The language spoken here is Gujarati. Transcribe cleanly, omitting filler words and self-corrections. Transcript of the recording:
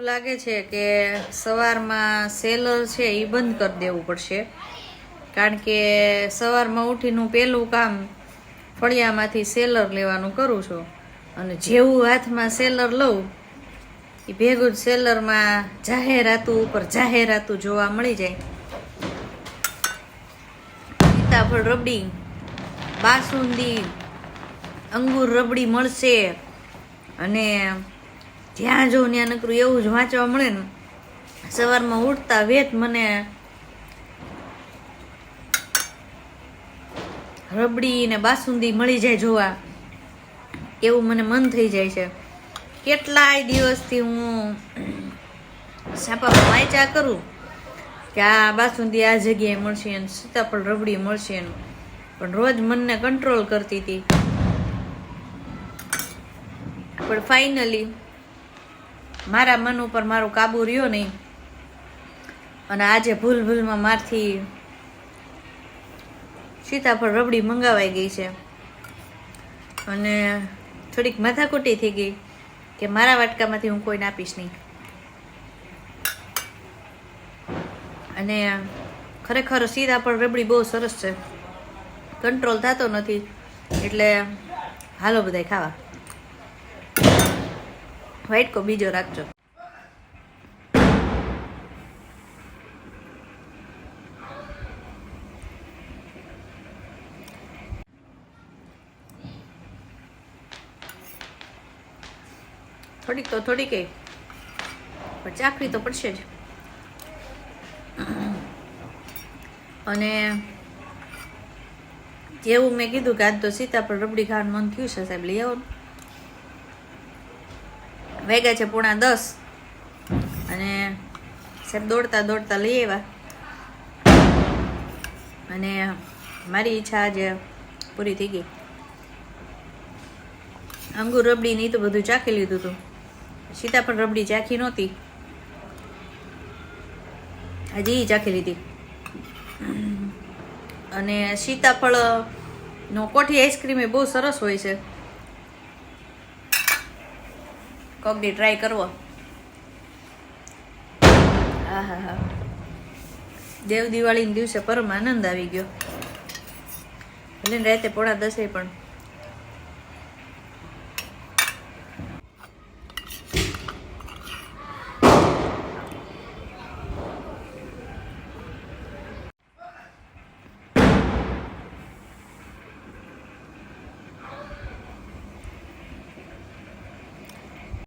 લાગે છે કે સવારમાં સેલર છે એ બંધ કરી દેવું પડશે, કારણ કે સવારમાં ઉઠીનું પહેલું કામ ફળિયામાંથી સેલર લેવાનું કરું છું, અને જેવું હાથમાં સેલર લઉં એ ભેગું જ સેલરમાં જાહેરાતું ઉપર જાહેરાતું જોવા મળી જાય. સીતાફળ રબડી, બાસુંદી, અંગુર રબડી મળશે, અને જ્યાં જો ત્યાં નકરું એવું જ વાંચવા મળે ને. સવારમાં ઉઠતા વેત મને રબડી ને બાસુંદી મળી જાય જોવા, એવું મને મન થઈ જાય છે. કેટલાય દિવસથી હું છાપામાં વાંચ્યા કરું કે આ બાસુંદી આ જગ્યાએ મળશે અને સીતાફળ રબડી મળશે, પણ રોજ મનને કંટ્રોલ કરતી હતી. પણ ફાઇનલી મારા મન ઉપર મારો કાબુ રહ્યો નહીં, અને આજે ભૂલમાં મારથી સીતાફળ રબડી મંગાવાઈ ગઈ છે, અને થોડીક માથાકૂટી થઈ ગઈ કે મારા વાટકામાંથી હું કોઈને આપીશ નહીં. અને ખરેખર સીતાફળ રબડી બહુ સરસ છે, કંટ્રોલ થતો નથી, એટલે હાલો બધાય ખાવા. વાઇટકો બીજો રાખજો. થોડીક તો થોડીક પણ ચાખવી તો પડશે જ. અને જેવું મેં કીધું કે આજ તો સીતાફળ રબડી ખાવાનું મન થયું છે સાહેબ, લઈ આવો. વાગ્યા છે 9:30, અને સાહેબ દોડતા દોડતા લઈ આવ્યા, અને મારી ઈચ્છા આજે પૂરી થઈ ગઈ. અંગુર રબડી નહીં તો બધું ચાખી લીધું હતું, સીતાફળ રબડી ચાખી નહોતી, હજી ચાખી લીધી. અને સીતાફળ નો કોઠી આઈસ્ક્રીમ એ બહુ સરસ હોય છે, કોક દી ટ્રાય કરવો. હા હા હા, દેવ દિવાળીના દિવસે પરમ આનંદ આવી ગયો. ભલે રાતે 9:30 પણ